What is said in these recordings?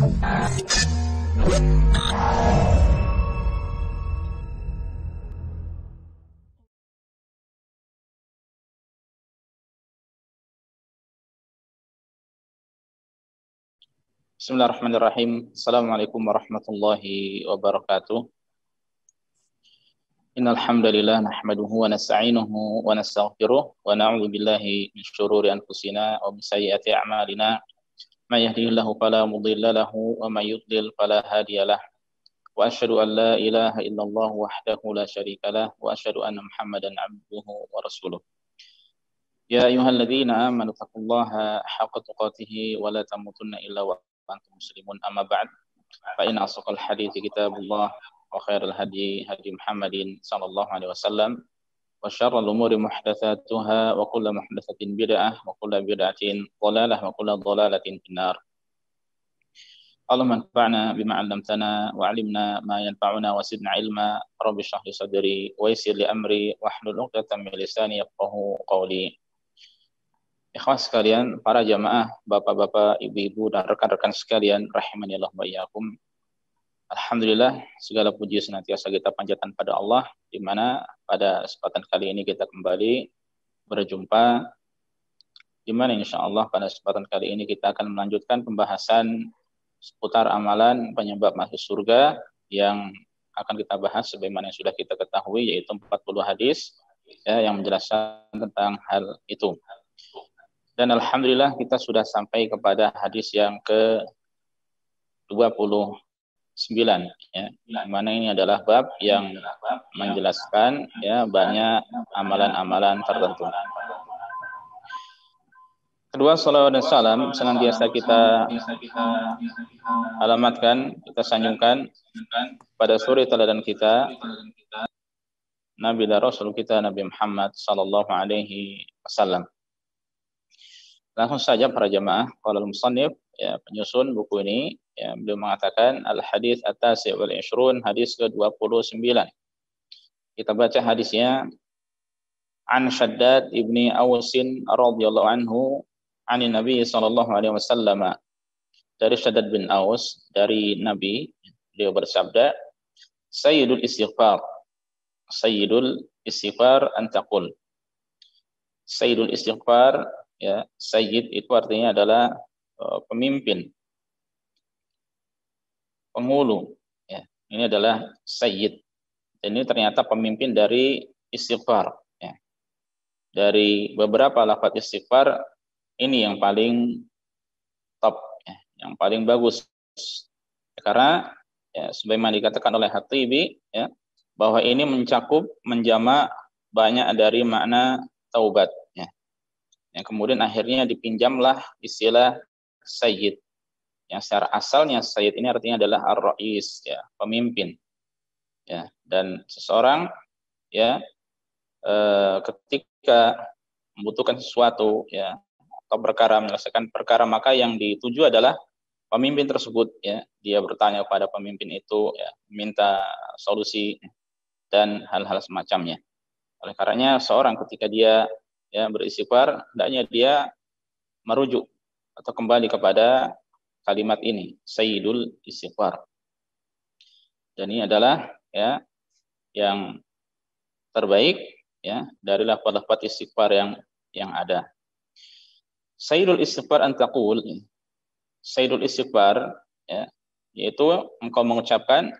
Bismillahirrahmanirrahim. Assalamualaikum warahmatullahi wabarakatuh. Innal hamdalillah nahmaduhu wa nasta'inuhu wa nastaghfiruh wa na'udzu billahi min shururi anfusina wa min sayyiati a'malina. May yahdihillahu fala mudilla lahu wa may yudlil fala hadiyalah. Wa asyhadu an la ilaha illallah wahdahu la syarikalah wa asyhadu anna Muhammadan 'abduhu wa rasuluh. Ya ayyuhalladzina amanu taqullaha haqqa tuqatih wa la tamutunna illa wa antum muslimun, amma ba'd, fa inna asdaqal hadithi kitabullah wa khairal hadi hadi Muhammadin sallallahu alaihi wasallam wa syarrul umuri muhdatsatuha wa kullu muhdatsatin bid'ah wa kullu bid'atin dhalalah wa kullu dhalalatin finnar. Allahumma anfa'na bima 'allamtana wa 'allimna ma yanfa'una wa zidna ilma. Rabbi shrah li sadri wa yassir li amri wahlul 'uqdatam min lisani yafqahu qawli. Ikhwan sekalian, para jamaah, bapak-bapak, ibu-ibu, dan rekan-rekan sekalian, rahimanillah wa iyyakum. Alhamdulillah, segala puji senantiasa kita panjatkan pada Allah, di mana pada kesempatan kali ini kita kembali berjumpa, di mana insya Allah pada kesempatan kali ini kita akan melanjutkan pembahasan seputar amalan penyebab masuk surga yang akan kita bahas sebagaimana yang sudah kita ketahui, yaitu 40 hadis ya, yang menjelaskan tentang hal itu. Dan alhamdulillah kita sudah sampai kepada hadis yang ke-29 ya. Mana ini adalah bab yang menjelaskan ya banyak amalan-amalan tertentu. Kedua, salawat dan salam senantiasa kita alamatkan, kita sanjungkan pada suri teladan kita, Nabi dan Rasul kita Nabi Muhammad sallallahu alaihi wasallam. Langsung saja para jamaah, qala al-musannif ya, penyusun buku ini ya, beliau mengatakan al-hadits at-tasi' wal 20, hadis ke-29. Kita baca hadisnya. An Shaddad ibni Ausin radhiyallahu anhu anin Nabi sallallahu alaihi wasallam. Dari Shaddad bin Aus, dari Nabi, beliau bersabda, Sayyidul istighfar an taqul. Sayyidul istighfar ya, sayyid itu artinya adalah pemimpin, penghulu ya. Ini adalah sayyid. Dan ini ternyata pemimpin dari istighfar ya. Dari beberapa lafaz istighfar, ini yang paling top ya, yang paling bagus. Karena ya, sebagaimana dikatakan oleh Hatibi ya, bahwa ini mencakup menjamak banyak dari makna taubat ya. Yang kemudian akhirnya dipinjamlah istilah sayyid. Yang secara asalnya sayyid ini artinya adalah ar-rais ya, pemimpin. Ya, dan seseorang ya ketika membutuhkan sesuatu ya atau perkara, menyelesaikan perkara, maka yang dituju adalah pemimpin tersebut ya. Dia bertanya kepada pemimpin itu ya, minta solusi dan hal-hal semacamnya. Oleh karenanya seorang ketika dia ya beristighfar, hendaknya dia merujuk atau kembali kepada kalimat ini, sayyidul istighfar. Dan ini adalah ya yang terbaik ya dari lafaz-lafaz istighfar yang ada. Sayyidul istighfar an taqul. Sayyidul istighfar ya, yaitu engkau mengucapkan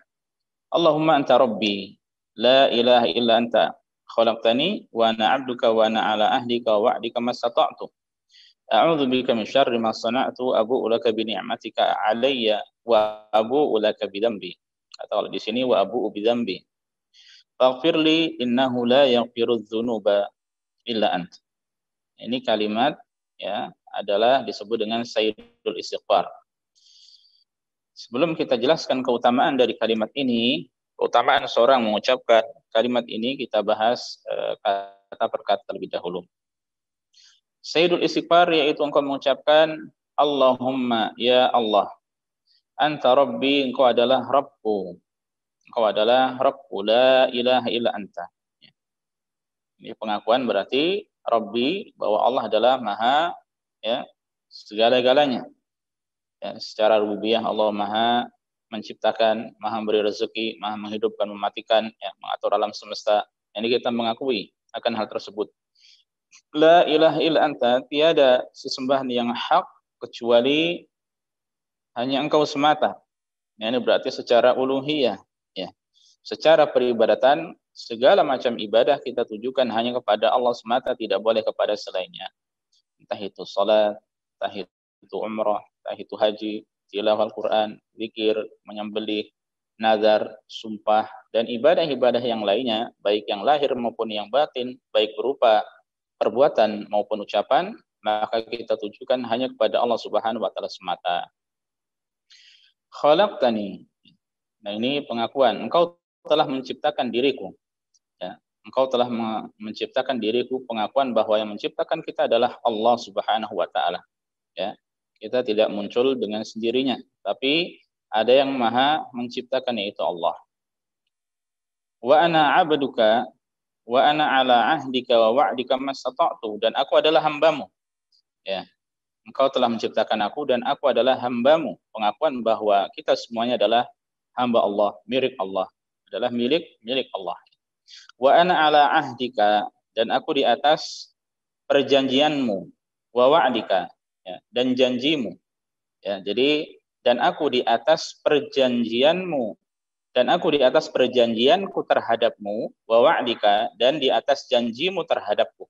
Allahumma anta rabbi la ilaha illa anta khalaqtani wa ana 'abduka wa ana 'ala ahdika wa wa'dika mastata'tu. A'udzu bika min syarri ma sana'tu abu'u laka bi ni'matika 'alayya wa abu'u laka bi dzambi. Atau di sini wa abu'u bi dzambi. Faghfirli innahu la yaghfiru dzunuba illa ant. Ini kalimat ya adalah disebut dengan sayyidul istighfar. Sebelum kita jelaskan keutamaan dari kalimat ini, keutamaan seorang mengucapkan kalimat ini, kita bahas kata per kata terlebih dahulu. Sayyidul istighfar yaitu engkau mengucapkan Allahumma ya Allah, anta rabbi, engkau adalah Rabbku, engkau adalah Rabbku, la ilaha illa anta. Ini pengakuan berarti Rabbi, bahwa Allah adalah maha ya segala-galanya. Ya, secara rububiyah Allah Maha menciptakan, Maha memberi rezeki, Maha menghidupkan, mematikan, ya, mengatur alam semesta. Ini kita mengakui akan hal tersebut. La ilaha illa anta, tiada sesembahan yang hak kecuali hanya engkau semata. Ya, ini berarti secara uluhiyah, ya. Secara peribadatan, segala macam ibadah kita tujukan hanya kepada Allah semata, tidak boleh kepada selainnya. Entah itu salat, entah itu umrah, entah itu haji, tilawah Al-Quran, zikir, menyembelih, nazar, sumpah, dan ibadah-ibadah yang lainnya, baik yang lahir maupun yang batin, baik berupa perbuatan maupun ucapan, maka kita tujukan hanya kepada Allah Subhanahu wa taala semata. Khalaqtani. Nah, ini pengakuan, engkau telah menciptakan diriku. Ya, engkau telah menciptakan diriku, pengakuan bahwa yang menciptakan kita adalah Allah Subhanahu wa taala. Ya. Kita tidak muncul dengan sendirinya, tapi ada yang Maha menciptakan, yaitu Allah. Wa ana 'abduka wa ana 'ala 'ahdika wa wa'dika mastata'tu, dan aku adalah hambamu. Ya. Engkau telah menciptakan aku dan aku adalah hambamu. Pengakuan bahwa kita semuanya adalah hamba Allah, milik Allah, adalah milik Allah. Wa ana 'ala 'ahdika, dan aku di atas perjanjianmu, wa wa'dika, ya, dan janjimu. Ya, jadi dan aku di atas perjanjianmu, dan aku di atas perjanjianku terhadapmu, wa wa'dika, dan di atas janjimu terhadapku.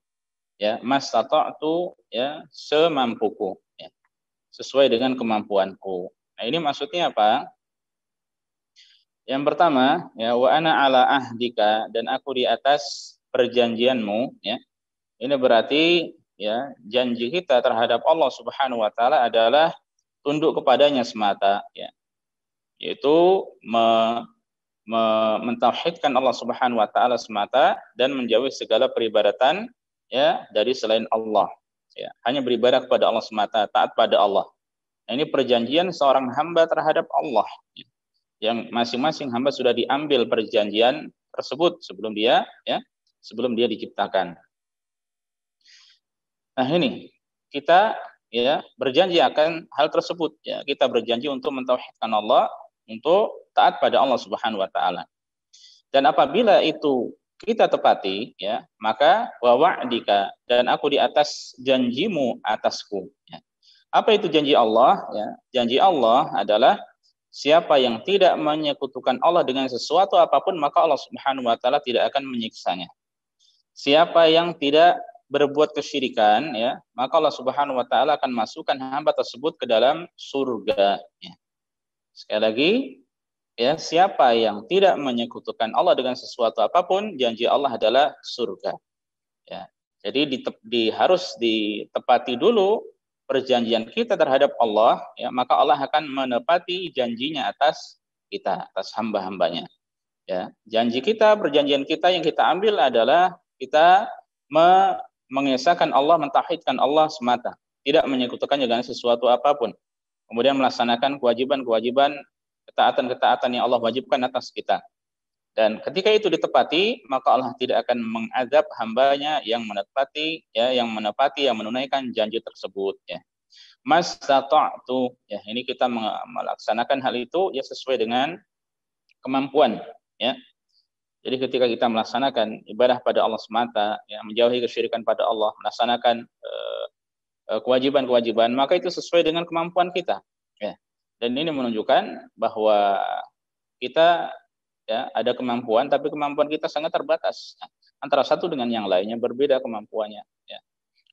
Ya, mastata'tu, ya, semampuku, ya, sesuai dengan kemampuanku. Nah, ini maksudnya apa? Yang pertama, ya, wa ana 'ala ahdika, dan aku di atas perjanjianmu, ya. Ini berarti, ya, janji kita terhadap Allah Subhanahu wa taala adalah tunduk kepadanya semata, ya. Yaitu mentauhidkan Allah Subhanahu wa taala semata dan menjauhi segala peribadatan, ya, dari selain Allah. Ya, hanya beribadah kepada Allah semata, taat pada Allah. Nah, ini perjanjian seorang hamba terhadap Allah, ya, yang masing-masing hamba sudah diambil perjanjian tersebut sebelum dia diciptakan. Nah, ini kita, ya, berjanji akan hal tersebut, ya. Kita berjanji untuk mentauhidkan Allah, untuk taat pada Allah Subhanahu wa taala. Dan apabila itu kita tepati, ya, maka wa wa'dika, dan aku di atas janjimu atasku, ya. Apa itu janji Allah? Ya, janji Allah adalah siapa yang tidak menyekutukan Allah dengan sesuatu apapun, maka Allah Subhanahu wa taala tidak akan menyiksanya. Siapa yang tidak berbuat kesyirikan, ya, maka Allah Subhanahu wa taala akan masukkan hamba tersebut ke dalam surga, ya. Sekali lagi, ya, siapa yang tidak menyekutukan Allah dengan sesuatu apapun, janji Allah adalah surga. Ya. Jadi harus ditepati dulu perjanjian kita terhadap Allah, ya, maka Allah akan menepati janjinya atas kita, atas hamba-hambanya. Ya. Janji kita, perjanjian kita yang kita ambil adalah kita mengesahkan Allah, mentauhidkan Allah semata, tidak menyekutukannya dengan sesuatu apapun. Kemudian melaksanakan kewajiban-kewajiban, ketaatan-ketaatan yang Allah wajibkan atas kita. Dan ketika itu ditepati, maka Allah tidak akan mengazab hambanya yang menepati, ya, yang menunaikan janji tersebut, ya. Mastata'tu, ya, ini kita melaksanakan hal itu, ya, sesuai dengan kemampuan, ya. Jadi ketika kita melaksanakan ibadah pada Allah semata, ya, menjauhi kesyirikan pada Allah, melaksanakan kewajiban-kewajiban, maka itu sesuai dengan kemampuan kita, ya. Dan ini menunjukkan bahwa kita, ya, ada kemampuan, tapi kemampuan kita sangat terbatas. Antara satu dengan yang lainnya berbeda kemampuannya, ya.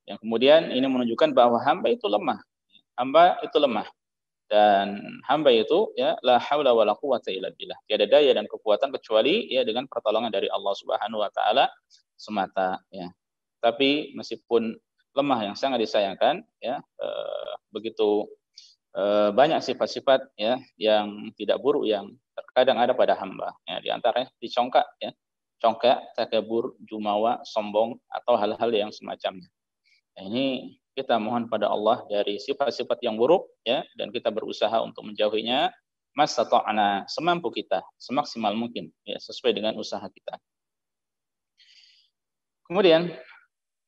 Yang kemudian ini menunjukkan bahwa hamba itu lemah. Hamba itu lemah. Dan hamba itu, ya, la haula wala quwata illa billah. Tiada daya dan kekuatan kecuali, ya, dengan pertolongan dari Allah Subhanahu wa taala semata, ya. Tapi meskipun lemah yang sangat disayangkan, ya, begitu banyak sifat-sifat, ya, yang tidak buruk yang terkadang ada pada hamba, ya, di antaranya dicongkak, ya, congkak, takabur, jumawa, sombong, atau hal-hal yang semacamnya. Nah, ini kita mohon pada Allah dari sifat-sifat yang buruk, ya, dan kita berusaha untuk menjauhinya mastata'na, semampu kita, semaksimal mungkin, ya, sesuai dengan usaha kita. Kemudian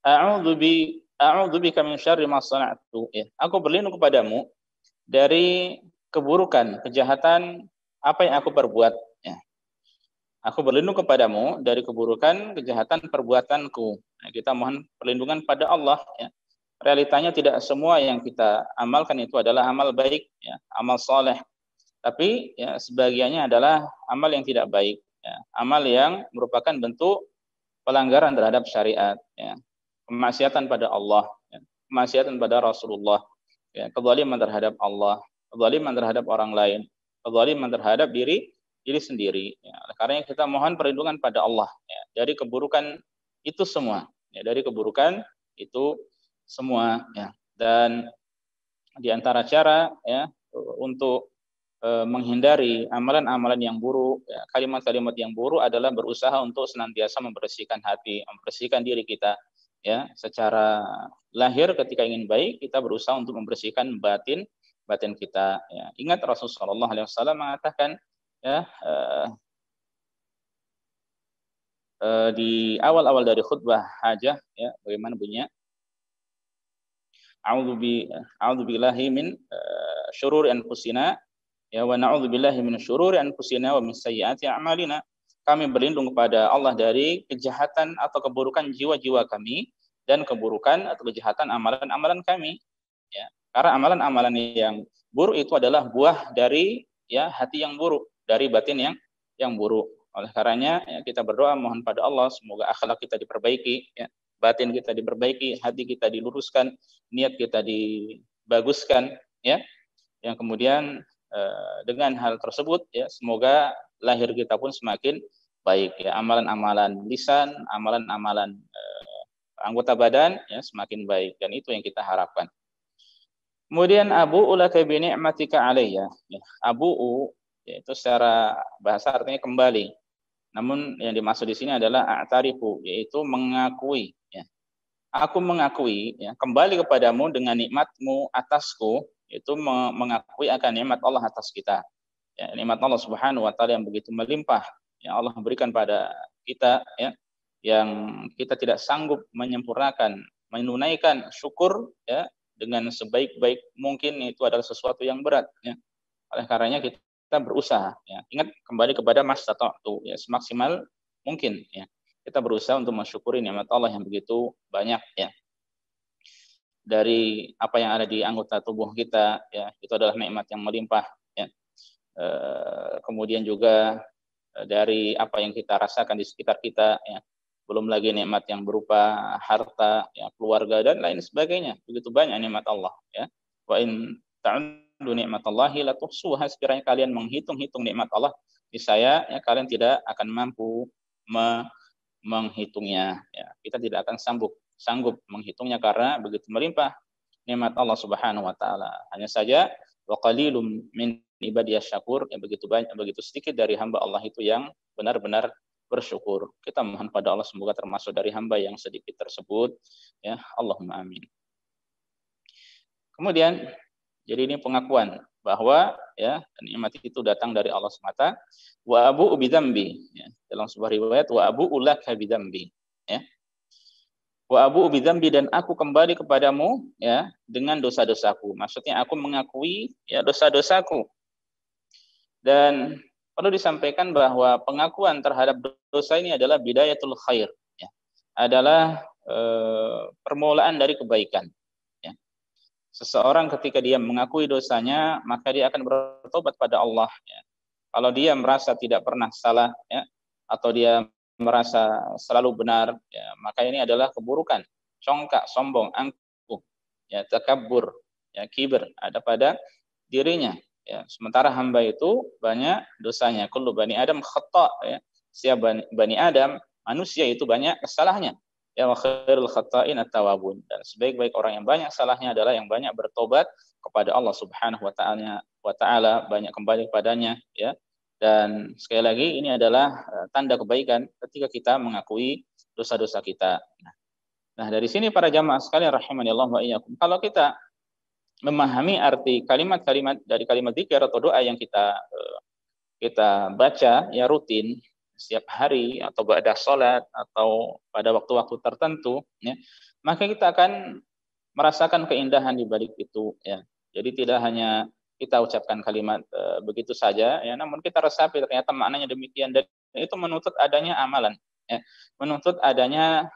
a'udzubika min syarri ma sana'tu, ya, aku berlindung kepadamu dari keburukan, kejahatan apa yang aku perbuat. Ya. Aku berlindung kepadamu dari keburukan, kejahatan perbuatanku. Nah, kita mohon perlindungan pada Allah. Ya. Realitanya tidak semua yang kita amalkan itu adalah amal baik, ya, amal soleh. Tapi ya, sebagiannya adalah amal yang tidak baik. Ya. Amal yang merupakan bentuk pelanggaran terhadap syariat. Ya. Kemaksiatan pada Allah. Ya. Kemaksiatan pada Rasulullah. Ya. Kezaliman terhadap Allah. Kezaliman terhadap orang lain. Kezaliman terhadap diri sendiri. Ya. Karena kita mohon perlindungan pada Allah, ya, dari keburukan itu semua. Ya. Dari keburukan itu semua. Ya. Dan di antara cara, ya, untuk menghindari amalan-amalan yang buruk, ya, kalimat-kalimat yang buruk adalah berusaha untuk senantiasa membersihkan hati, membersihkan diri kita, ya, secara lahir ketika ingin baik kita berusaha untuk membersihkan batin kita. Ya. Ingat Rasulullah SAW mengatakan, ya, di awal-awal dari khutbah hajah, ya, bagaimana bunyinya? A'udzu billahi min syururi anfusina, ya, wa na'udzubillahi minasyururi anfusina wa min sayyiati a'malina. Kami berlindung kepada Allah dari kejahatan atau keburukan jiwa-jiwa kami dan keburukan atau kejahatan amalan-amalan kami. Ya. Karena amalan-amalan yang buruk itu adalah buah dari, ya, hati yang buruk, dari batin yang buruk. Oleh karenanya, ya, kita berdoa mohon pada Allah semoga akhlak kita diperbaiki, ya, batin kita diperbaiki, hati kita diluruskan, niat kita dibaguskan, ya. Yang kemudian dengan hal tersebut, ya, semoga lahir kita pun semakin baik, ya, amalan-amalan lisan, amalan-amalan anggota badan, ya, semakin baik, dan itu yang kita harapkan. Kemudian abu'u laka bi ni'matika alayya, ya, abu'u yaitu secara bahasa artinya kembali. Namun yang dimaksud di sini adalah a'tarifu, yaitu mengakui, ya. Aku mengakui, ya, kembali kepadamu dengan nikmatmu atasku, itu mengakui akan nikmat Allah atas kita. Ya, nikmat Allah Subhanahu wa taala yang begitu melimpah yang Allah berikan pada kita, ya, yang kita tidak sanggup menyempurnakan, menunaikan syukur, ya, dengan sebaik-baik mungkin, itu adalah sesuatu yang berat, ya. Oleh karenanya kita berusaha, ya. Ingat kembali kepada mastata'tu, ya, semaksimal mungkin, ya. Kita berusaha untuk mensyukuri nikmat Allah yang begitu banyak, ya. Dari apa yang ada di anggota tubuh kita, ya, itu adalah nikmat yang melimpah, ya. Kemudian juga dari apa yang kita rasakan di sekitar kita, ya. Belum lagi nikmat yang berupa harta, ya, keluarga dan lain sebagainya. Begitu banyak nikmat Allah, ya. Wa in ta'uddu nikmatallahi la tuhsuha, sekiranya kalian menghitung-hitung nikmat Allah, niscaya, ya, kalian tidak akan mampu menghitungnya, ya. Kita tidak akan sanggup menghitungnya karena begitu melimpah nikmat Allah Subhanahu wa taala. Hanya saja wa qalilum min ibadiyas syakur, yang begitu sedikit dari hamba Allah itu yang benar-benar bersyukur. Kita mohon pada Allah semoga termasuk dari hamba yang sedikit tersebut, ya. Allahumma amin. Kemudian jadi ini pengakuan bahwa, ya, nikmat itu datang dari Allah semata. Wa abu'u bidzambi, ya. Dalam sebuah riwayat wa abu'u laka bidzambi, ya. Wa abu'u bidzambi, dan aku kembali kepadamu, ya, dengan dosa-dosaku. Maksudnya aku mengakui, ya, dosa-dosaku. Dan perlu disampaikan bahwa pengakuan terhadap dosa ini adalah bidayatul khair, ya. Adalah permulaan dari kebaikan, ya. Seseorang ketika dia mengakui dosanya, maka dia akan bertobat pada Allah, ya. Kalau dia merasa tidak pernah salah, ya, atau dia merasa selalu benar, ya, maka ini adalah keburukan, congkak, sombong, angkuh, ya, takabur, ya, kiber ada pada dirinya, ya. Sementara hamba itu banyak dosanya. Kullu bani Adam khata', ya. Setiap bani Adam, manusia itu banyak kesalahannya. Ya, wa khairul khata'in at-tawwabun. Dan sebaik-baik orang yang banyak salahnya adalah yang banyak bertobat kepada Allah Subhanahu wa taala, banyak kembali kepadanya, ya. Dan sekali lagi ini adalah tanda kebaikan ketika kita mengakui dosa-dosa kita. Nah, dari sini para jamaah sekalian rahimani Allah wa iyyakum, kalau kita memahami arti kalimat-kalimat dari kalimat zikir atau doa yang kita baca, ya, rutin setiap hari atau ba'da salat atau pada waktu-waktu tertentu, ya, maka kita akan merasakan keindahan di balik itu, ya. Jadi tidak hanya kita ucapkan kalimat begitu saja, ya, namun kita resapi ternyata maknanya demikian, dan itu menuntut adanya amalan, ya, menuntut adanya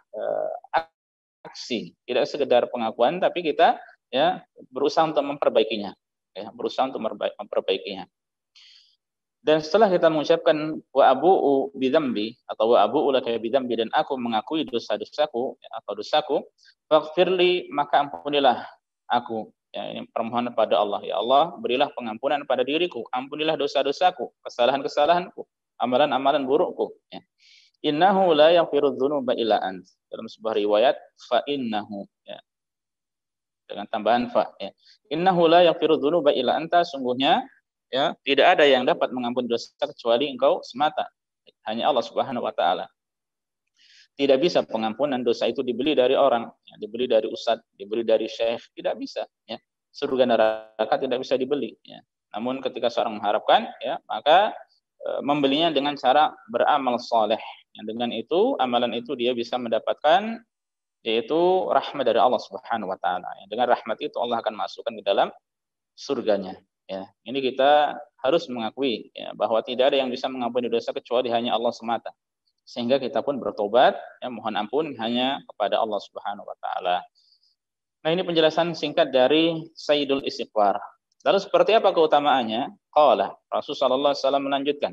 aksi, tidak sekedar pengakuan, tapi kita ya berusaha untuk memperbaikinya, ya, berusaha untuk memperbaikinya. Dan setelah kita mengucapkan wa abu'u bidzambi atau wa abu'u laka bidzambi, dan aku mengakui dosa-dosaku atau dosaku, faghfirli, maka ampunilah aku. Ya, ini permohonan pada Allah. Ya Allah, berilah pengampunan pada diriku, ampunilah dosa-dosaku, kesalahan-kesalahanku, amalan-amalan burukku. Ya. Innahu la yaghfiru dzunuba illa ant. Dalam sebuah riwayat fa innahu, ya, dengan tambahan fa, ya. Innahu la yaghfiru dzunuba illa anta, sungguhnya ya tidak ada yang dapat mengampuni dosa kecuali engkau semata, hanya Allah Subhanahu wa taala. Tidak bisa pengampunan dosa itu dibeli dari orang, ya, dibeli dari ustadz, dibeli dari syekh, tidak bisa. Ya. Surga neraka tidak bisa dibeli. Ya. Namun ketika seorang mengharapkan, ya, maka membelinya dengan cara beramal soleh. Ya, dengan itu, amalan itu dia bisa mendapatkan yaitu rahmat dari Allah Subhanahu wa taala. Ya. Dengan rahmat itu Allah akan masukkan ke dalam surganya. Ya. Ini kita harus mengakui, ya, bahwa tidak ada yang bisa mengampuni dosa kecuali hanya Allah semata. Sehingga kita pun bertobat, ya, mohon ampun hanya kepada Allah Subhanahu wa taala. Nah, ini penjelasan singkat dari Sayyidul Istighfar. Lalu seperti apa keutamaannya? Qala, Rasulullah sallallahu alaihi wasallam melanjutkan,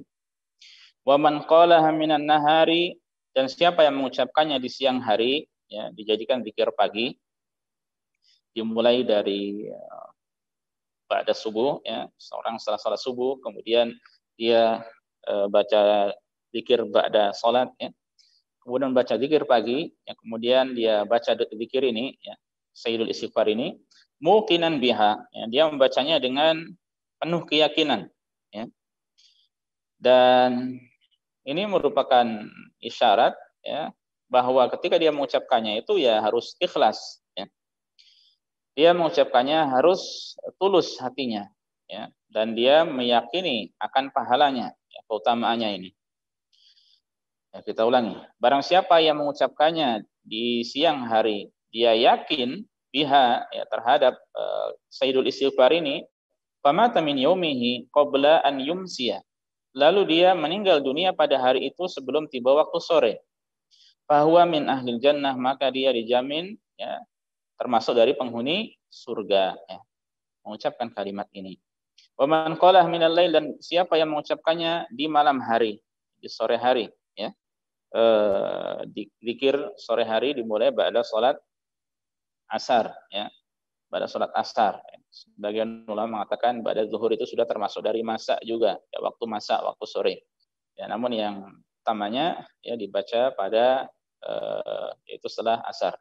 wa man qalaha minan nahari, dan siapa yang mengucapkannya di siang hari, ya, dijadikan zikir pagi, dimulai dari ba'da subuh, ya, seorang setelah salat subuh, kemudian dia baca zikir ba'da salat, ya, kemudian baca zikir pagi, ya, kemudian dia baca zikir ini, ya, Sayyidul Istighfar ini, muqinan biha, ya, dia membacanya dengan penuh keyakinan, ya. Dan ini merupakan isyarat, ya, bahwa ketika dia mengucapkannya itu ya harus ikhlas, ya. Dia mengucapkannya harus tulus hatinya, ya, dan dia meyakini akan pahalanya, ya, keutamaannya ini. Ya, kita ulangi. Barang siapa yang mengucapkannya di siang hari, dia yakin biha, ya, terhadap Sayyidul Istighfar ini, famata min yaumihi qabla an yumsiya, lalu dia meninggal dunia pada hari itu sebelum tiba waktu sore, fahuwa min ahlil jannah, maka dia dijamin, ya, termasuk dari penghuni surga, ya, mengucapkan kalimat ini. Wa man qalah minal lail, dan siapa yang mengucapkannya di malam hari, di sore hari, ya, zikir sore hari dimulai ba'da salat asar, ya, pada salat asar. Sebagian ulama mengatakan ba'da zuhur itu sudah termasuk dari masa juga, ya, waktu masa, waktu sore. Ya, namun yang utamanya ya dibaca pada itu setelah asar.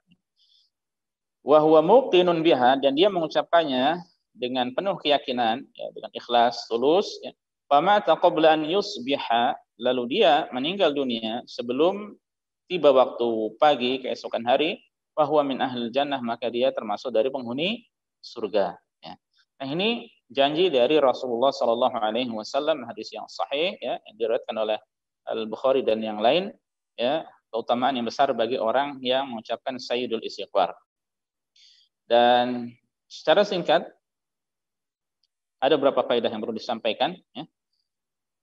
Wa huwa muqinun biha, dan dia mengucapkannya dengan penuh keyakinan, ya, dengan ikhlas, tulus, ya. Fama taqabla an yusbiha, lalu dia meninggal dunia sebelum tiba waktu pagi keesokan hari, wa huwa min ahlil jannah, maka dia termasuk dari penghuni surga, ya. Nah, ini janji dari Rasulullah sallallahu alaihi wasallam, hadis yang sahih, ya, yang diriwayatkan oleh Al-Bukhari dan yang lain, ya, keutamaan yang besar bagi orang yang mengucapkan Sayyidul Istighfar. Dan secara singkat ada beberapa faedah yang perlu disampaikan, ya.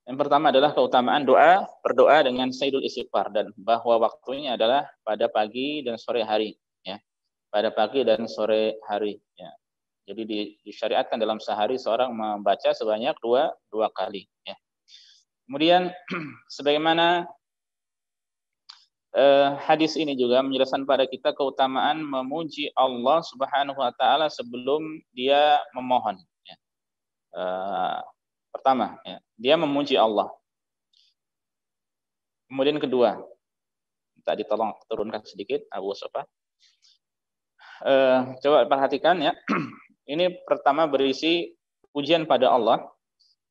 Yang pertama adalah keutamaan doa, berdoa dengan Sayyidul Istighfar, dan bahwa waktunya adalah pada pagi dan sore hari, ya. Pada pagi dan sore hari, ya. Jadi disyariatkan dalam sehari seorang membaca sebanyak dua kali, ya. Kemudian sebagaimana hadis ini juga menjelaskan pada kita keutamaan memuji Allah Subhanahu wa taala sebelum dia memohon, ya. Pertama, ya, dia memuji Allah. Kemudian kedua, tadi tolong turunkan sedikit Abu Sofa. Coba perhatikan, ya. Ini pertama berisi pujian pada Allah.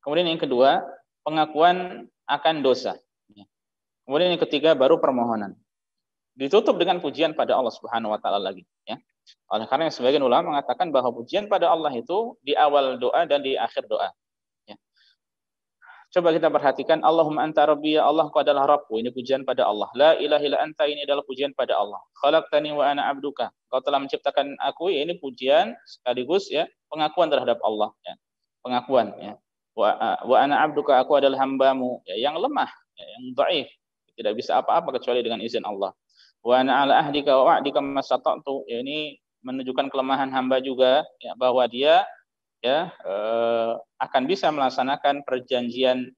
Kemudian yang kedua, pengakuan akan dosa. Kemudian yang ketiga baru permohonan. Ditutup dengan pujian pada Allah Subhanahu wa taala lagi, ya. Oleh karena sebagian ulama mengatakan bahwa pujian pada Allah itu di awal doa dan di akhir doa, ya. Coba kita perhatikan, Allahumma anta rabbi, ya Allah, Kau adalah Rabbku. Ini pujian pada Allah. La ilaha illa anta, ini adalah pujian pada Allah. Khalaqtani wa ana abduka. Kau telah menciptakan aku, ini pujian sekaligus ya pengakuan terhadap Allah ya. Pengakuan ya. Wa ana abduka, aku adalah hambamu ya, yang lemah, ya, yang dhaif. Tidak bisa apa-apa kecuali dengan izin Allah. Wa ana ala ahdika wa wa'dika masata'tu. Ya, ini menunjukkan kelemahan hamba juga ya, bahwa dia ya akan bisa melaksanakan perjanjian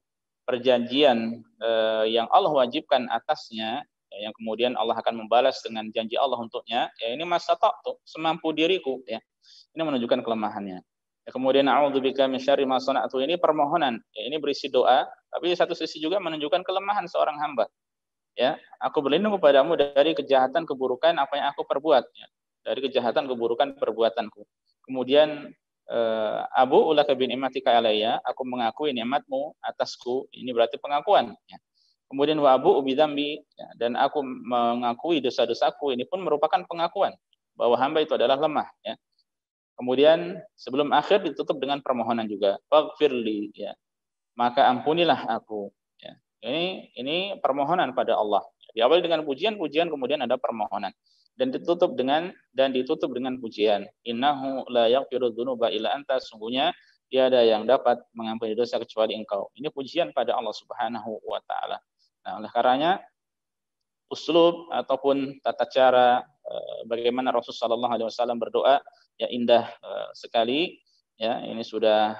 yang Allah wajibkan atasnya ya, yang kemudian Allah akan membalas dengan janji Allah untuknya ya, ini masata'tu, semampu diriku ya. Ini menunjukkan kelemahannya ya. Kemudian a'udzubika min syarri ma sana'tu, ini permohonan ya, ini berisi doa, tapi di satu sisi juga menunjukkan kelemahan seorang hamba ya. Aku berlindung kepadamu dari kejahatan keburukan apa yang aku perbuat ya, dari kejahatan keburukan perbuatanku. Kemudian Abu ulaka bin ni'matika alayya, aku mengakui nikmatmu atasku, ini berarti pengakuan ya. Kemudian wa abu ubidzambi ya, dan aku mengakui dosa-dosaku, ini pun merupakan pengakuan bahwa hamba itu adalah lemah ya. Kemudian sebelum akhir ditutup dengan permohonan juga, faghfirli ya, maka ampunilah aku ya. Ini permohonan pada Allah. Diawali dengan pujian, kemudian ada permohonan. Dan ditutup dengan pujian. Innahu la yaghfiru dzunuba illa anta, sungguhnya tiada yang dapat mengampuni dosa kecuali Engkau. Ini pujian pada Allah Subhanahu wa taala. Nah, oleh karenanya uslub ataupun tata cara bagaimana Rasulullah sallallahu alaihi wasallam berdoa ya indah sekali ya. Ini sudah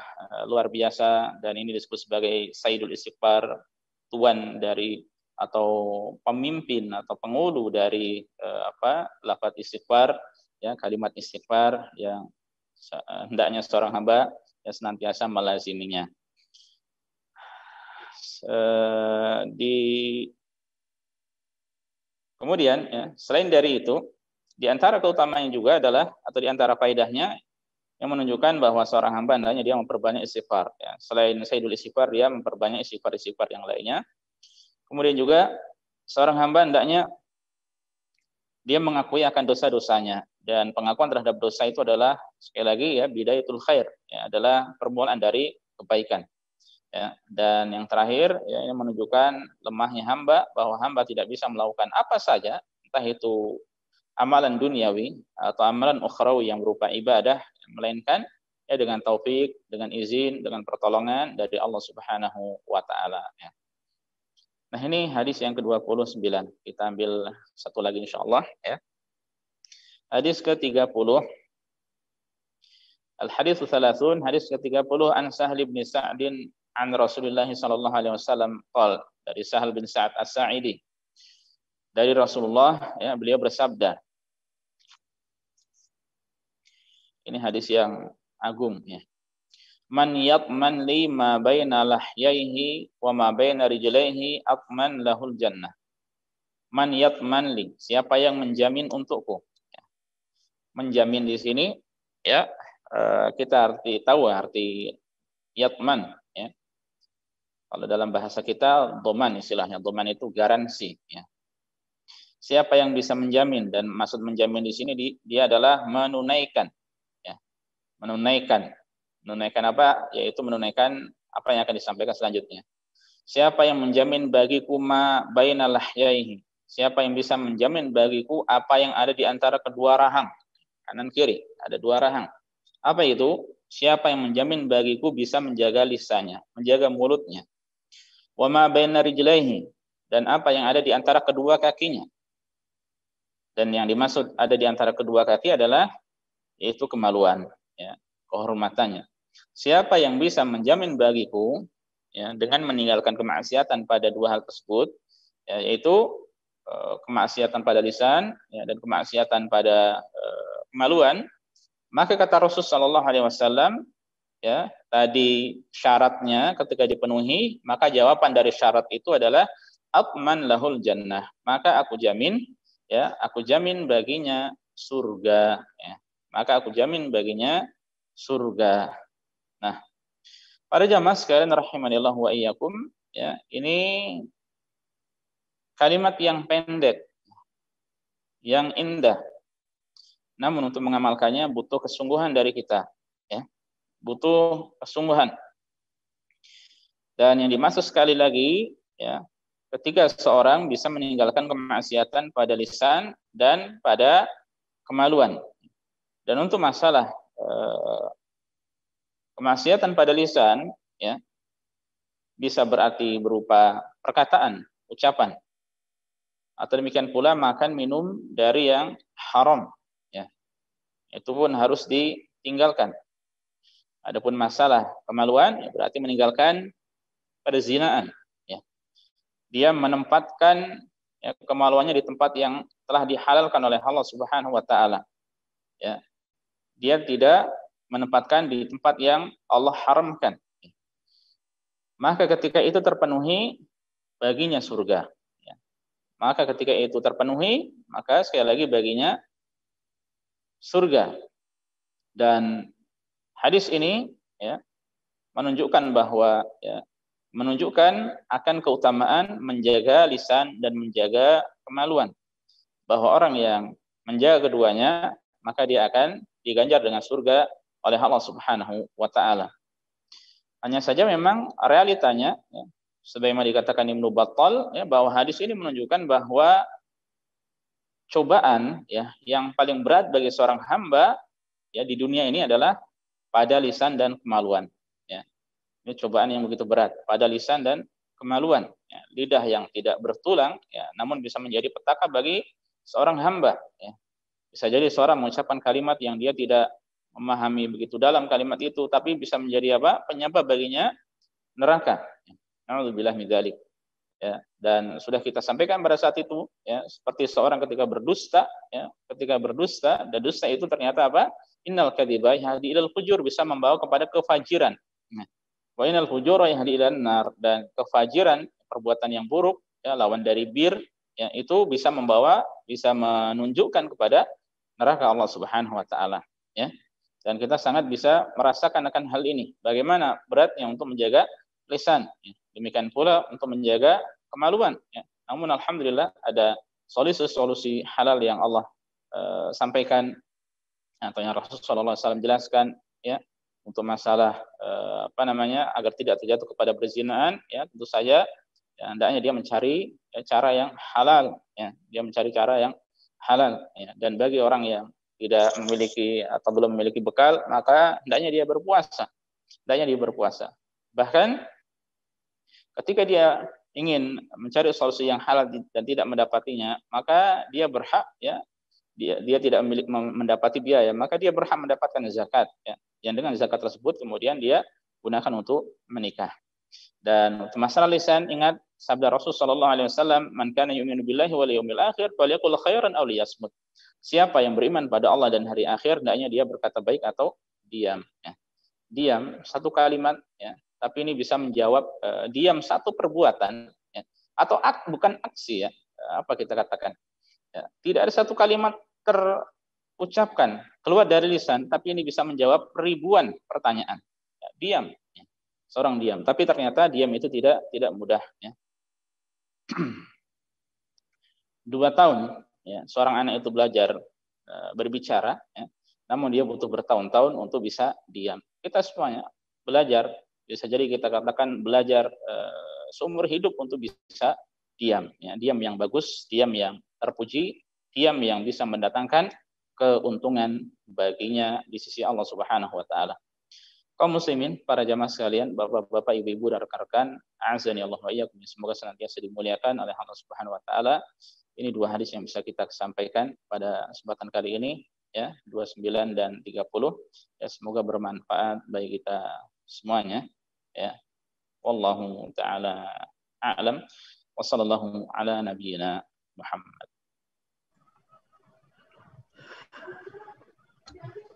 luar biasa, dan ini disebut sebagai Sayyidul Istighfar, tuan dari atau pemimpin atau penghulu dari lafaz istighfar ya, kalimat istighfar yang hendaknya seorang hamba ya senantiasa melaziminya. Kemudian ya, selain dari itu, di antara keutamaannya juga adalah, atau di antara faedahnya yang menunjukkan bahwa seorang hamba hendaknya dia memperbanyak istighfar ya. Selain Sayyidul Istighfar, dia memperbanyak istighfar yang lainnya. Kemudian juga seorang hamba hendaknya dia mengakui akan dosa-dosanya, dan pengakuan terhadap dosa itu adalah sekali lagi ya bidayatul khair ya, adalah permulaan dari kebaikan ya. Dan yang terakhir ya, ini menunjukkan lemahnya hamba, bahwa hamba tidak bisa melakukan apa saja, entah itu amalan duniawi atau amalan ukhrawi yang berupa ibadah, melainkan ya dengan taufik, dengan izin, dengan pertolongan dari Allah Subhanahu wa taala ya. Nah, ini hadis yang ke-29. Kita ambil satu lagi insyaallah ya. Hadis ke-30. Al-hadits 30, hadis ke-30, an Sahal bin Sa'din an Rasulullah sallallahu alaihi wasallam qol, dari Sahal bin Sa'ad As-Sa'idi. Dari Rasulullah ya, beliau bersabda. Ini hadis yang agung ya. Man yatman li ma baina lahyaihi wa ma baina rijlaihi atman lahul jannah. Man yatman li, siapa yang menjamin untukku. Menjamin di sini ya, kita tahu arti yatman ya. Kalau dalam bahasa kita doman, istilahnya doman itu garansi ya. Siapa yang bisa menjamin, dan maksud menjamin di sini dia adalah menunaikan ya. Menunaikan apa? Yaitu menunaikan apa yang akan disampaikan selanjutnya. Siapa yang menjamin bagiku ma baina lahyaihi, siapa yang bisa menjamin bagiku apa yang ada di antara kedua rahang, kanan kiri, ada dua rahang. Apa itu? Siapa yang menjamin bagiku bisa menjaga lisannya, menjaga mulutnya. Wa ma baina rijlaihi, dan apa yang ada di antara kedua kakinya. Dan yang dimaksud ada di antara kedua kaki adalah yaitu kemaluan ya, kehormatannya. Siapa yang bisa menjamin bagiku ya, dengan meninggalkan kemaksiatan pada dua hal tersebut ya, yaitu kemaksiatan pada lisan ya, dan kemaksiatan pada kemaluan, maka kata Rasul sallallahu alaihi wasallam ya, tadi syaratnya ketika dipenuhi, maka jawaban dari syarat itu adalah atman lahul jannah, maka aku jamin ya, aku jamin baginya surga ya. Maka aku jamin baginya surga. Nah, para jamaah sekalian rahimanillah wa iyyakum ya, ini kalimat yang pendek, yang indah. Namun untuk mengamalkannya butuh kesungguhan dari kita ya. Butuh kesungguhan. Dan yang dimaksud sekali lagi, ya, ketika seorang bisa meninggalkan kemaksiatan pada lisan dan pada kemaluan. Dan untuk masalah kemaksiatan pada lisan, ya, bisa berarti berupa perkataan, ucapan, atau demikian pula makan minum dari yang haram, ya, itu pun harus ditinggalkan. Adapun masalah kemaluan, ya, berarti meninggalkan perzinaan, ya. Dia menempatkan, ya, kemaluannya di tempat yang telah dihalalkan oleh Allah Subhanahu wa taala. Ya. Dia tidak menempatkan di tempat yang Allah haramkan. Maka ketika itu terpenuhi, baginya surga. Ya. Maka ketika itu terpenuhi, maka sekali lagi baginya surga. Dan hadis ini, ya, menunjukkan bahwa, ya, menunjukkan akan keutamaan menjaga lisan dan menjaga kemaluan. Bahwa orang yang menjaga keduanya, maka dia akan diganjar dengan surga oleh Allah Subhanahu wa taala. Hanya saja memang realitanya, ya, sebagaimana dikatakan Ibnu Battal, ya, bahwa hadis ini menunjukkan bahwa cobaan, ya, yang paling berat bagi seorang hamba, ya, di dunia ini adalah pada lisan dan kemaluan. Ya. Ini cobaan yang begitu berat pada lisan dan kemaluan. Ya. Lidah yang tidak bertulang, ya, namun bisa menjadi petaka bagi seorang hamba. Ya. Bisa jadi seorang mengucapkan kalimat yang dia tidak memahami begitu dalam kalimat itu, tapi bisa menjadi apa? Penyebab baginya neraka. Alhamdulillah min dzalik. Ya, dan sudah kita sampaikan pada saat itu, ya, seperti seorang ketika berdusta, ya, dan dusta itu ternyata apa? Innal kadziba yahdi ilal fujur, bisa membawa kepada kefajiran. Wa innal fujura yahdi ilan nar, dan kefajiran, perbuatan yang buruk, ya, lawan dari bir, ya, itu bisa menunjukkan kepada neraka Allah Subhanahu wa taala, ya. Dan kita sangat bisa merasakan akan hal ini, bagaimana beratnya untuk menjaga lisan, ya. Demikian pula untuk menjaga kemaluan, ya. Namun alhamdulillah ada solusi-solusi halal yang Allah sampaikan, atau yang Rasulullah SAW jelaskan, ya, untuk masalah agar tidak terjatuh kepada perzinaan, ya, tentu saja, ya, hendaknya dia mencari, ya, cara yang halal, ya. Dia mencari cara yang halal, ya. Dan bagi orang yang tidak memiliki atau belum memiliki bekal, maka hendaknya dia berpuasa. Bahkan ketika dia ingin mencari solusi yang halal dan tidak mendapatinya, maka dia berhak, ya, dia tidak mendapati biaya, maka dia berhak mendapatkan zakat, ya. Yang dengan zakat tersebut kemudian dia gunakan untuk menikah. Dan untuk masalah lisan, ingat sabda Rasul sallallahu alaihi wasallam, "Man kana yu'minu billahi wal yawmil akhir falyaqul khairan aw liyasmut." Siapa yang beriman pada Allah dan hari akhir, hendaknya dia berkata baik atau diam, ya. Diam satu kalimat, ya, tapi ini bisa menjawab diam satu perbuatan, ya, atau bukan aksi, ya. Apa kita katakan? Ya, tidak ada satu kalimat terucapkan keluar dari lisan, tapi ini bisa menjawab ribuan pertanyaan. Ya, diam, ya. Seorang diam, tapi ternyata diam itu tidak mudah, ya. 2 tahun, ya, seorang anak itu belajar berbicara, ya, namun dia butuh bertahun-tahun untuk bisa diam. Kita semuanya belajar, bisa jadi kita katakan belajar seumur hidup untuk bisa diam, ya. Diam yang bagus, diam yang terpuji, diam yang bisa mendatangkan keuntungan baginya di sisi Allah Subhanahu wa taala. Kaum muslimin, para jamaah sekalian, bapak-bapak, ibu-ibu, dan rekan-rekan, azani Allah wa iyyakum, semoga senantiasa dimuliakan oleh Allah Subhanahu wa taala. Ini 2 hadis yang bisa kita sampaikan pada kesempatan kali ini, ya, 29 dan 30. Ya, semoga bermanfaat bagi kita semuanya, ya. Wallahu taala a'lam wa sallallahu ala nabiyyina Muhammad.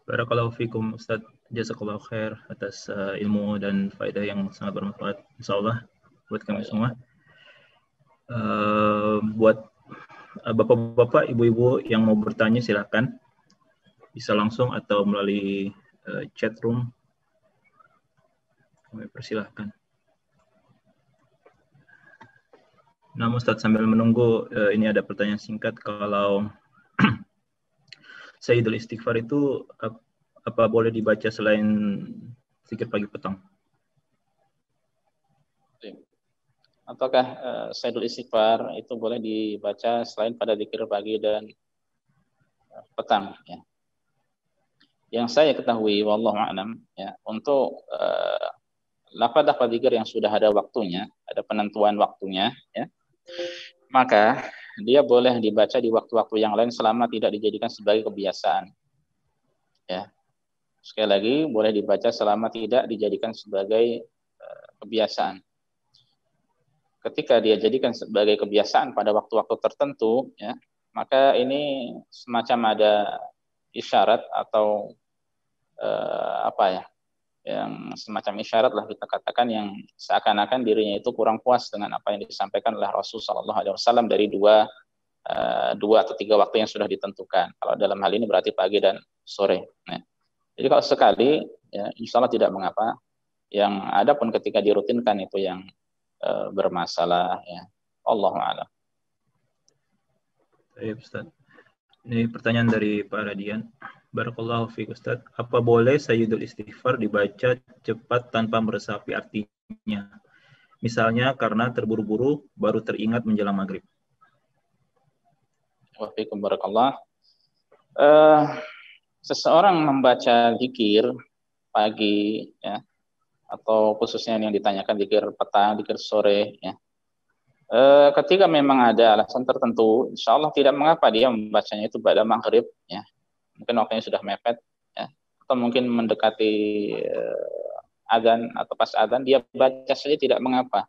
Barakallahu fikum Ustaz, jazakallahu khair atas ilmu dan faedah yang sangat bermanfaat insyaallah buat kami semua. Buat bapak-bapak, ibu-ibu yang mau bertanya silakan, bisa langsung atau melalui chat room. Kami persilahkan. Nah, Ustaz, sambil menunggu, ini ada pertanyaan singkat. Kalau Sayyidul Istighfar itu apa boleh dibaca selain zikir pagi petang? Apakah Sayyidul Istighfar itu boleh dibaca selain pada zikir pagi dan petang? Ya. Yang saya ketahui, wallahu a'lam, ya, untuk lafaz-lafaz zikir yang sudah ada waktunya, ada penentuan waktunya, ya, maka dia boleh dibaca di waktu-waktu yang lain selama tidak dijadikan sebagai kebiasaan. Ya. Sekali lagi, boleh dibaca selama tidak dijadikan sebagai kebiasaan. Ketika dia jadikan sebagai kebiasaan pada waktu-waktu tertentu, ya, maka ini semacam ada isyarat atau apa ya, yang semacam isyarat lah kita katakan, yang seakan-akan dirinya itu kurang puas dengan apa yang disampaikan oleh Rasul Shallallahu Alaihi Wasallam dari dua atau tiga waktu yang sudah ditentukan. Kalau dalam hal ini berarti pagi dan sore. Nah, jadi kalau sekali, ya, insya Allah tidak mengapa. Yang ada pun ketika dirutinkan itu yang bermasalah, ya. Allahu a'lam. Baik, Ustaz. Ini pertanyaan dari Pak Radian. Barakallahu fiik, Ustaz. Apa boleh Sayyidul Istighfar dibaca cepat tanpa meresapi artinya? Misalnya karena terburu-buru baru teringat menjelang maghrib. Wa fiikum barakallah. Seseorang membaca zikir pagi, ya, atau khususnya yang ditanyakan zikir petang, zikir sore, ya. Ketika memang ada alasan tertentu, insya Allah tidak mengapa dia membacanya itu pada maghrib, ya. Mungkin waktunya sudah mepet, ya. Atau mungkin mendekati adzan atau pas adzan dia baca saja tidak mengapa.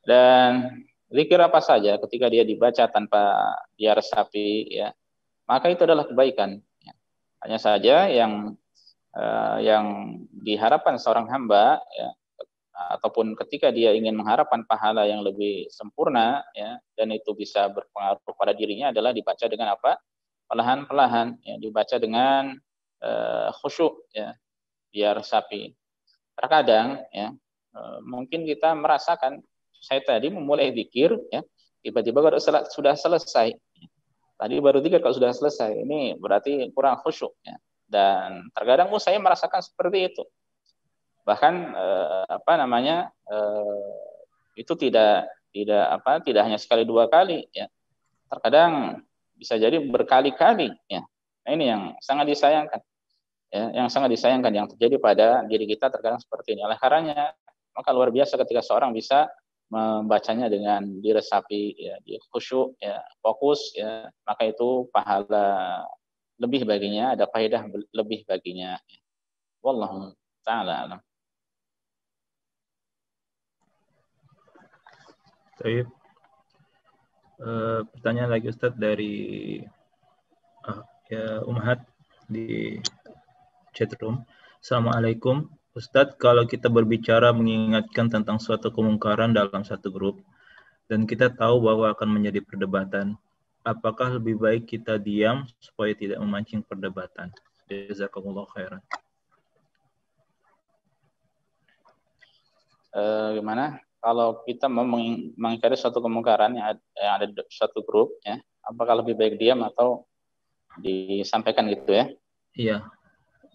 Dan zikir apa saja ketika dia dibaca tanpa dia resapi, ya, maka itu adalah kebaikan. Ya. Hanya saja yang diharapkan seorang hamba, ya, ataupun ketika dia ingin mengharapkan pahala yang lebih sempurna, ya, dan itu bisa berpengaruh pada dirinya, adalah dibaca dengan apa? Perlahan-perlahan, ya, dibaca dengan khusyuk, ya, biar resapi. Terkadang, ya, mungkin kita merasakan, saya tadi memulai zikir, ya, tiba-tiba kalau sudah selesai, tadi baru zikir kalau sudah selesai, ini berarti kurang khusyuk, ya. Dan terkadang saya merasakan seperti itu. Bahkan itu tidak hanya sekali dua kali, ya. Terkadang bisa jadi berkali-kali, ya. Nah, ini yang sangat disayangkan, ya, yang sangat disayangkan yang terjadi pada diri kita terkadang seperti ini. Oleh karenanya, maka luar biasa ketika seorang bisa membacanya dengan diresapi, ya, di khusyuk, ya, fokus, ya, maka itu pahala lebih baginya, ada faedah lebih baginya. Wallahu ta'ala alam. Baik. Pertanyaan lagi, Ustadz, dari Umhat di chatroom. Assalamualaikum. Ustadz, kalau kita berbicara mengingatkan tentang suatu kemungkaran dalam satu grup, dan kita tahu bahwa akan menjadi perdebatan, apakah lebih baik kita diam supaya tidak memancing perdebatan? Jazakumullah khairan. Gimana? Kalau kita mau mengingkari suatu kemungkaran yang ada di suatu grup, ya, apakah lebih baik diam atau disampaikan gitu, ya? Iya,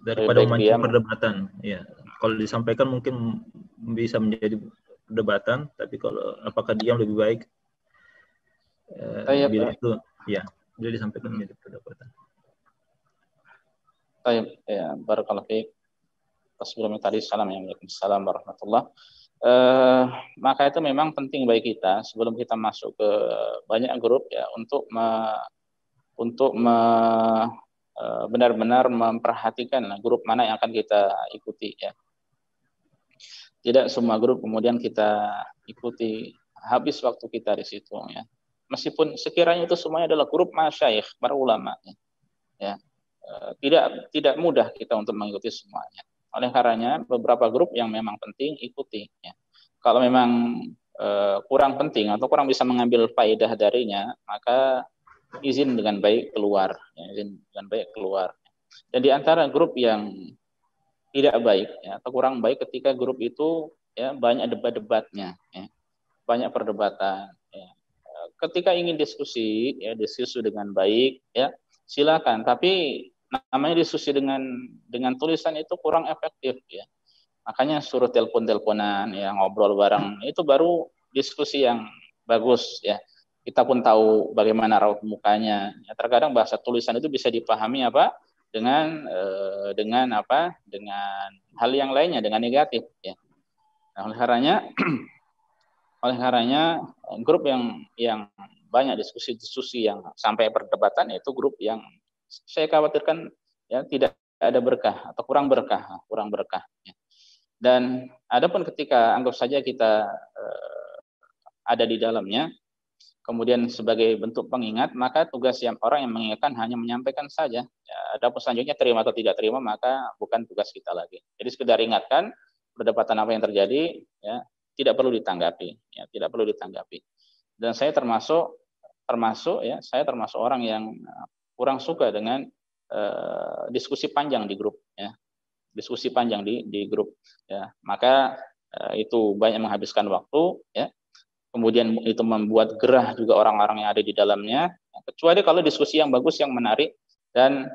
daripada memancing perdebatan. Ya, kalau disampaikan mungkin bisa menjadi perdebatan, tapi kalau apakah diam lebih baik? Bila itu, ya, bila disampaikan menjadi perdebatan. Baik, ya, barakallahu fiik. Sebelumnya tadi Assalamualaikum warahmatullahi. Maka itu memang penting bagi kita sebelum kita masuk ke banyak grup, ya, untuk benar-benar memperhatikan grup mana yang akan kita ikuti, ya. Tidak semua grup kemudian kita ikuti, habis waktu kita di situ, ya. Meskipun sekiranya itu semuanya adalah grup masyayikh, para ulama, ya. Tidak mudah kita untuk mengikuti semuanya. Oleh karenanya beberapa grup yang memang penting ikuti, ya. Kalau memang kurang penting atau kurang bisa mengambil faedah darinya, maka izin dengan baik keluar, ya, izin dengan baik keluar. Dan di antara grup yang tidak baik, ya, atau kurang baik ketika grup itu, ya, banyak debat-debatnya, ya, banyak perdebatan, ya. Ketika ingin diskusi, ya, diskusi dengan baik, ya, silakan. Tapi namanya diskusi dengan tulisan itu kurang efektif, ya. Makanya suruh telepon-teleponan, ya ngobrol bareng, itu baru diskusi yang bagus ya. Kita pun tahu bagaimana raut mukanya. Ya, terkadang bahasa tulisan itu bisa dipahami apa dengan hal yang lainnya, dengan negatif ya. Nah, oleh karenanya grup yang banyak diskusi-diskusi yang sampai perdebatan itu grup yang saya khawatirkan ya tidak ada berkah atau kurang berkah ya. Dan adapun ketika anggap saja kita ada di dalamnya, kemudian sebagai bentuk pengingat, maka tugas orang yang mengingatkan hanya menyampaikan saja. Ya, adapun selanjutnya terima atau tidak terima, maka bukan tugas kita lagi. Jadi sekedar ingatkan perdebatan apa yang terjadi, ya tidak perlu ditanggapi, ya tidak perlu ditanggapi. Dan saya termasuk orang yang kurang suka dengan diskusi panjang di grup, ya diskusi panjang di grup, ya maka itu banyak menghabiskan waktu, ya. Kemudian itu membuat gerah juga orang-orang yang ada di dalamnya. Kecuali kalau diskusi yang bagus, yang menarik, dan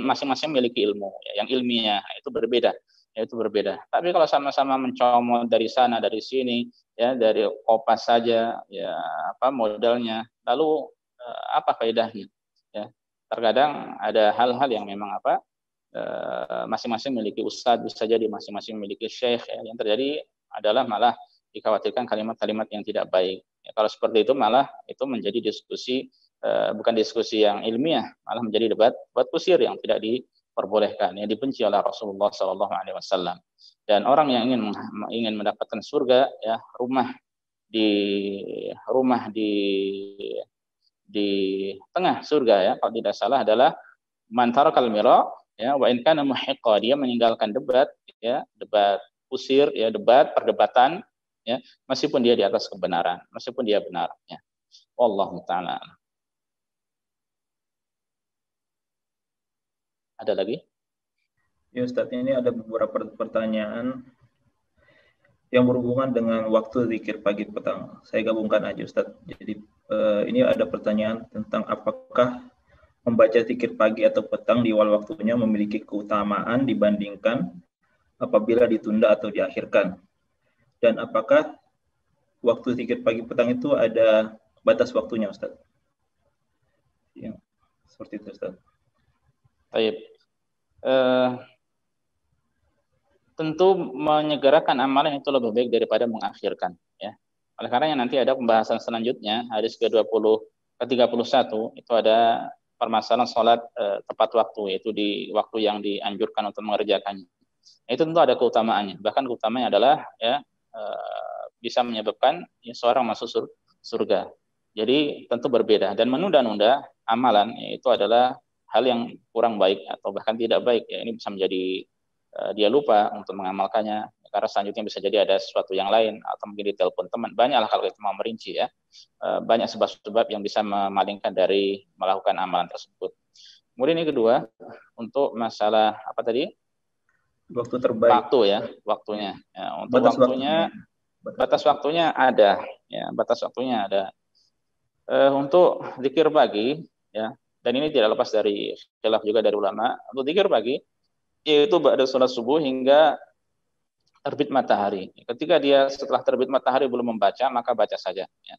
masing-masing memiliki ilmu, ya, yang ilmiah, itu berbeda. Ya, itu berbeda. Tapi kalau sama-sama mencomot dari sana, dari sini, ya dari kopas saja, ya apa modalnya, lalu apa faedahnya? Ya, terkadang ada hal-hal yang memang masing-masing memiliki ustadz, bisa jadi masing-masing memiliki syekh, ya. Yang terjadi adalah malah dikhawatirkan kalimat-kalimat yang tidak baik. Ya, kalau seperti itu malah itu menjadi diskusi bukan diskusi yang ilmiah, malah menjadi debat kusir yang tidak diperbolehkan, yang dibenci oleh Rasulullah SAW. Dan orang yang ingin mendapatkan surga, ya rumah di tengah surga, ya kalau tidak salah adalah man tarakal mira, ya wa in kana muhiqqa, dia meninggalkan debat, ya debat kusir, ya debat perdebatan, ya meskipun dia di atas kebenaran, meskipun dia benar, ya. Wallahu taala. Ada lagi? Ya Ustadz, ini ada beberapa pertanyaan yang berhubungan dengan waktu zikir pagi petang. Saya gabungkan aja Ustadz. Jadi ini ada pertanyaan tentang apakah membaca zikir pagi atau petang di awal waktunya memiliki keutamaan dibandingkan apabila ditunda atau diakhirkan. Dan apakah waktu zikir pagi petang itu ada batas waktunya Ustadz? Ya, seperti itu Ustadz. Baik. Tentu menyegerakan amalan itu lebih baik daripada mengakhirkan, ya. Oleh karena nanti ada pembahasan selanjutnya, hadis ke-31 itu ada permasalahan sholat tepat waktu, yaitu di waktu yang dianjurkan untuk mengerjakannya. Itu tentu ada keutamaannya. Bahkan keutamaannya adalah ya bisa menyebabkan ya, seorang masuk surga. Jadi tentu berbeda, dan menunda-nunda amalan itu adalah hal yang kurang baik atau bahkan tidak baik, ya. Ini bisa menjadi dia lupa untuk mengamalkannya karena selanjutnya bisa jadi ada sesuatu yang lain, atau mungkin ditelepon teman. Banyaklah kalau kita mau merinci, ya banyak sebab-sebab yang bisa memalingkan dari melakukan amalan tersebut. Kemudian yang kedua, untuk masalah apa tadi, waktu terbaik, waktu, ya waktunya, ya, untuk batas waktunya ada, ya batas waktunya ada. Untuk zikir pagi, ya, dan ini tidak lepas dari khilaf juga dari ulama, untuk zikir pagi yaitu ba'da sholat subuh hingga terbit matahari. Ketika dia setelah terbit matahari belum membaca, maka baca saja, ya.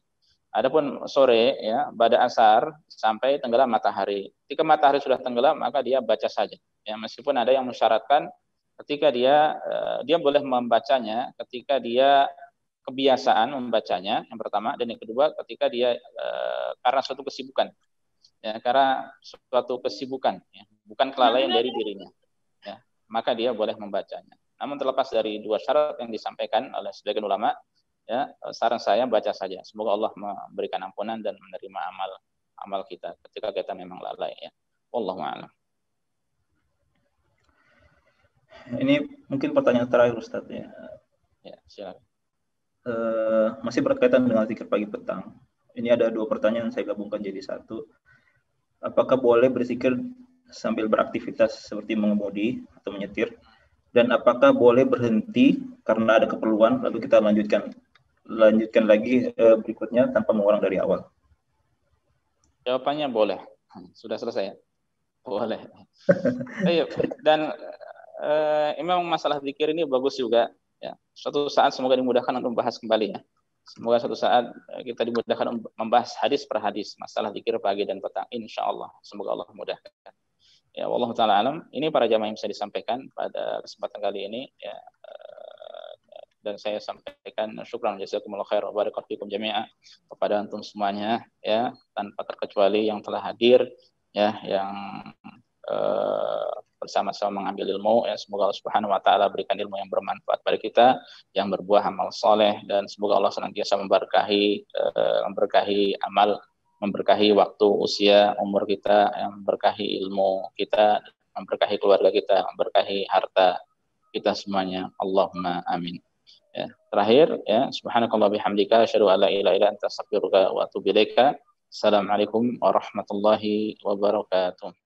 Adapun sore, ya ba'da asar sampai tenggelam matahari. Ketika matahari sudah tenggelam, maka dia baca saja, ya meskipun ada yang mensyaratkan ketika dia boleh membacanya ketika dia kebiasaan membacanya, yang pertama, dan yang kedua ketika dia karena suatu kesibukan, ya karena suatu kesibukan, ya, bukan kelalaian dari dirinya, ya maka dia boleh membacanya. Namun terlepas dari dua syarat yang disampaikan oleh sebagian ulama, ya saran saya baca saja. Semoga Allah memberikan ampunan dan menerima amal kita ketika kita memang lalai, ya. Wallahu a'lam. Ini mungkin pertanyaan terakhir Ustaz, ya. Ya, silakan. Masih berkaitan dengan zikir pagi petang. Ini ada dua pertanyaan saya gabungkan jadi satu. Apakah boleh berzikir sambil beraktivitas seperti mengemudi atau menyetir? Dan apakah boleh berhenti karena ada keperluan lalu kita lanjutkan lagi berikutnya tanpa mengulang dari awal? Jawabannya boleh. Sudah selesai. Boleh. Dan memang masalah zikir ini bagus juga. Ya, suatu saat semoga dimudahkan untuk membahas kembali ya. Semoga suatu saat kita dimudahkan membahas hadis per hadis masalah zikir pagi dan petang. Insya Allah. Semoga Allah mudahkan. Ya, wallahu taala alam. Ini para jamaah yang bisa disampaikan pada kesempatan kali ini. Ya, dan saya sampaikan syukran jazakumullah khair wa barakallahu fikum jami'a kepada antum semuanya ya, tanpa terkecuali yang telah hadir ya, yang bersama-sama mengambil ilmu ya. Semoga Allah Subhanahu wa taala berikan ilmu yang bermanfaat pada kita, yang berbuah amal soleh, dan semoga Allah senantiasa memberkahi amal, memberkahi waktu, usia, umur kita, yang memberkahi ilmu kita, memberkahi keluarga kita, memberkahi harta kita semuanya. Allahumma amin. Ya, terakhir ya, subhanakallah bihamdika asyhadu an la ilaha illa anta astaghfiruka wa atubu ilaika. Assalamualaikum warahmatullahi wabarakatuh.